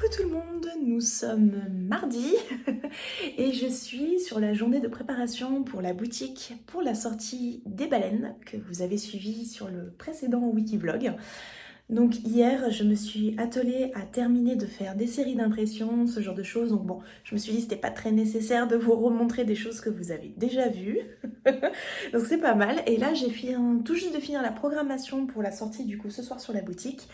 Coucou tout le monde, nous sommes mardi et je suis sur la journée de préparation pour la boutique pour la sortie des baleines que vous avez suivi sur le précédent Wikivlog. Donc hier, je me suis attelée à terminer de faire des séries d'impressions, ce genre de choses. Donc bon, je me suis dit que c'était pas très nécessaire de vous remontrer des choses que vous avez déjà vues. Donc c'est pas mal. Et là, tout juste de finir la programmation pour la sortie du coup ce soir sur la boutique.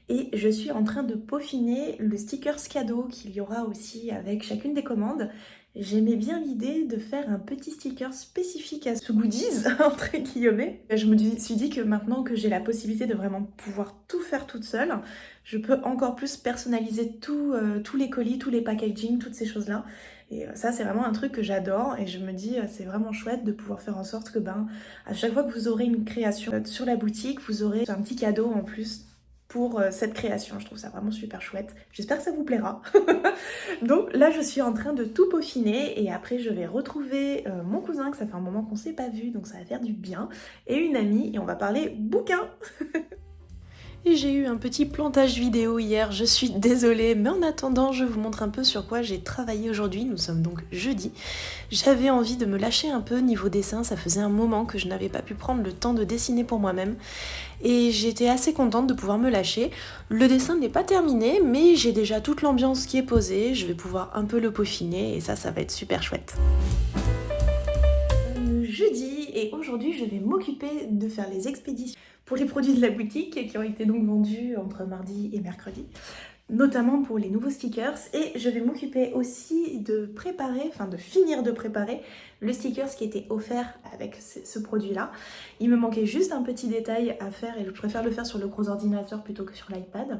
Et je suis en train de peaufiner le stickers cadeau qu'il y aura aussi avec chacune des commandes. J'aimais bien l'idée de faire un petit sticker spécifique à ce goodies, entre guillemets. Je me suis dit que maintenant que j'ai la possibilité de vraiment pouvoir tout faire toute seule, je peux encore plus personnaliser tous les colis, tous les packaging, toutes ces choses-là. Et ça, c'est vraiment un truc que j'adore et je me dis, c'est vraiment chouette de pouvoir faire en sorte que, à chaque fois que vous aurez une création sur la boutique, vous aurez un petit cadeau en plus pour cette création. Je trouve ça vraiment super chouette. J'espère que ça vous plaira. Donc là, je suis en train de tout peaufiner et après, je vais retrouver mon cousin, que ça fait un moment qu'on s'est pas vu, donc ça va faire du bien, et une amie, et on va parler bouquin. Et j'ai eu un petit plantage vidéo hier, je suis désolée, mais en attendant, je vous montre un peu sur quoi j'ai travaillé aujourd'hui. Nous sommes donc jeudi. J'avais envie de me lâcher un peu niveau dessin, ça faisait un moment que je n'avais pas pu prendre le temps de dessiner pour moi-même. Et j'étais assez contente de pouvoir me lâcher. Le dessin n'est pas terminé, mais j'ai déjà toute l'ambiance qui est posée, je vais pouvoir un peu le peaufiner, et ça va être super chouette. Jeudi, et aujourd'hui je vais m'occuper de faire les expéditions pour les produits de la boutique qui ont été donc vendus entre mardi et mercredi, notamment pour les nouveaux stickers, et je vais m'occuper aussi de finir de préparer le stickers qui était offert avec ce produit-là. Il me manquait juste un petit détail à faire et je préfère le faire sur le gros ordinateur plutôt que sur l'iPad.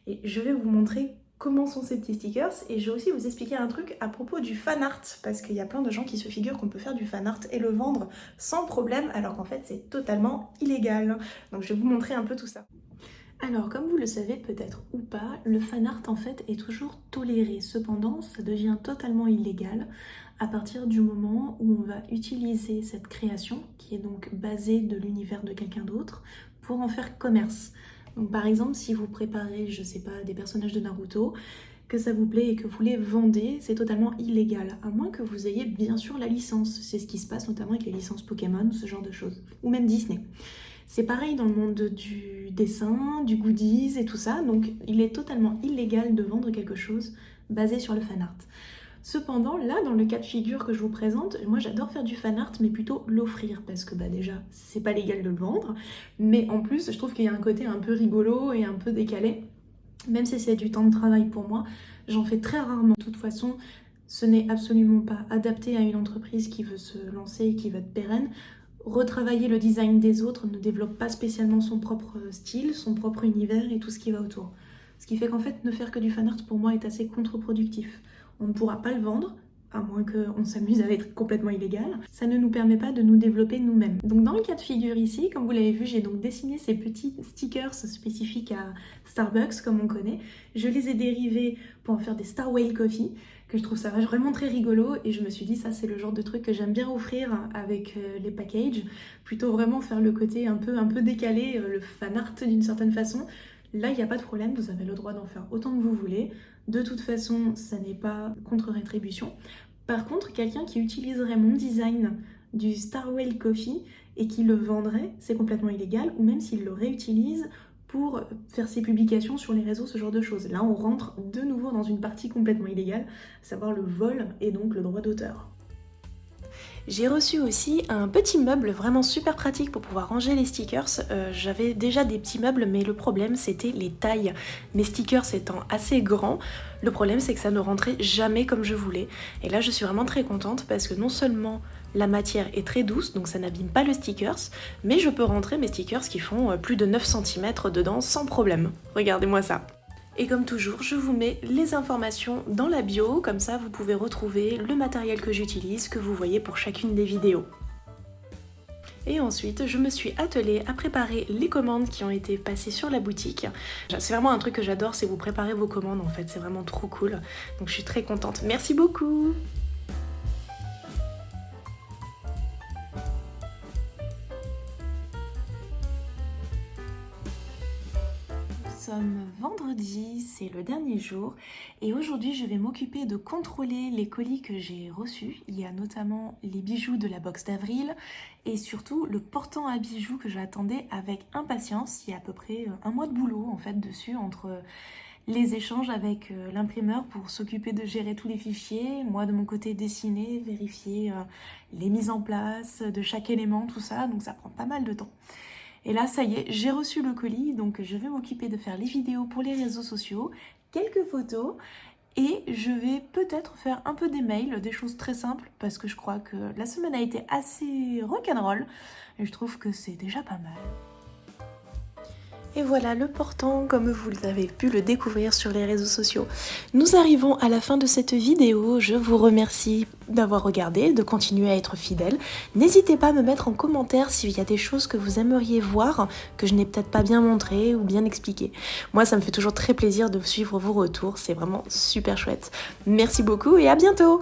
Et je vais vous montrer comment sont ces petits stickers et je vais aussi vous expliquer un truc à propos du fan art parce qu'il y a plein de gens qui se figurent qu'on peut faire du fan art et le vendre sans problème alors qu'en fait c'est totalement illégal. Donc je vais vous montrer un peu tout ça. Alors, comme vous le savez peut-être ou pas, le fan art en fait est toujours toléré. Cependant, ça devient totalement illégal à partir du moment où on va utiliser cette création, qui est donc basée de l'univers de quelqu'un d'autre, pour en faire commerce. Donc par exemple, si vous préparez, je sais pas, des personnages de Naruto, que ça vous plaît et que vous les vendez, c'est totalement illégal, à moins que vous ayez bien sûr la licence. C'est ce qui se passe notamment avec les licences Pokémon, ce genre de choses, ou même Disney. C'est pareil dans le monde du dessin, du goodies et tout ça, donc il est totalement illégal de vendre quelque chose basé sur le fan art. Cependant, là, dans le cas de figure que je vous présente, moi j'adore faire du fan art, mais plutôt l'offrir, parce que déjà, c'est pas légal de le vendre, mais en plus, je trouve qu'il y a un côté un peu rigolo et un peu décalé, même si c'est du temps de travail pour moi, j'en fais très rarement. De toute façon, ce n'est absolument pas adapté à une entreprise qui veut se lancer et qui veut être pérenne. Retravailler le design des autres ne développe pas spécialement son propre style, son propre univers et tout ce qui va autour. Ce qui fait qu'en fait, ne faire que du fan art pour moi est assez contre-productif. On ne pourra pas le vendre, à moins qu'on s'amuse à être complètement illégal. Ça ne nous permet pas de nous développer nous-mêmes. Donc dans le cas de figure ici, comme vous l'avez vu, j'ai donc dessiné ces petits stickers spécifiques à Starbucks, comme on connaît. Je les ai dérivés pour en faire des Star Whale Coffee, que je trouve ça vraiment très rigolo, et je me suis dit ça c'est le genre de truc que j'aime bien offrir avec les packages, plutôt vraiment faire le côté un peu décalé, le fan art d'une certaine façon. Là il n'y a pas de problème, vous avez le droit d'en faire autant que vous voulez, de toute façon ça n'est pas contre rétribution. Par contre, quelqu'un qui utiliserait mon design du Star Whale Coffee et qui le vendrait, c'est complètement illégal, ou même s'il le réutilise pour faire ses publications sur les réseaux, ce genre de choses. Là, on rentre de nouveau dans une partie complètement illégale, à savoir le vol et donc le droit d'auteur. J'ai reçu aussi un petit meuble vraiment super pratique pour pouvoir ranger les stickers. J'avais déjà des petits meubles, mais le problème c'était les tailles. Mes stickers étant assez grands, le problème c'est que ça ne rentrait jamais comme je voulais. Et là je suis vraiment très contente parce que non seulement la matière est très douce, donc ça n'abîme pas le stickers, mais je peux rentrer mes stickers qui font plus de 9 cm dedans sans problème. Regardez-moi ça. Et comme toujours, je vous mets les informations dans la bio, comme ça vous pouvez retrouver le matériel que j'utilise, que vous voyez pour chacune des vidéos. Et ensuite, je me suis attelée à préparer les commandes qui ont été passées sur la boutique. C'est vraiment un truc que j'adore, c'est vous préparer vos commandes en fait, c'est vraiment trop cool. Donc je suis très contente. Merci beaucoup! sommes vendredi, c'est le dernier jour et aujourd'hui je vais m'occuper de contrôler les colis que j'ai reçus. Il y a notamment les bijoux de la box d'avril et surtout le portant à bijoux que j'attendais avec impatience. Il y a à peu près un mois de boulot en fait dessus entre les échanges avec l'imprimeur pour s'occuper de gérer tous les fichiers, moi de mon côté dessiner, vérifier les mises en place de chaque élément, tout ça, donc ça prend pas mal de temps. Et là, ça y est, j'ai reçu le colis, donc je vais m'occuper de faire les vidéos pour les réseaux sociaux, quelques photos, et je vais peut-être faire un peu des mails, des choses très simples, parce que je crois que la semaine a été assez rock'n'roll, et je trouve que c'est déjà pas mal. Et voilà le portant comme vous avez pu le découvrir sur les réseaux sociaux. Nous arrivons à la fin de cette vidéo, je vous remercie d'avoir regardé, de continuer à être fidèle. N'hésitez pas à me mettre en commentaire s'il y a des choses que vous aimeriez voir, que je n'ai peut-être pas bien montré ou bien expliqué. Moi ça me fait toujours très plaisir de suivre vos retours, c'est vraiment super chouette. Merci beaucoup et à bientôt!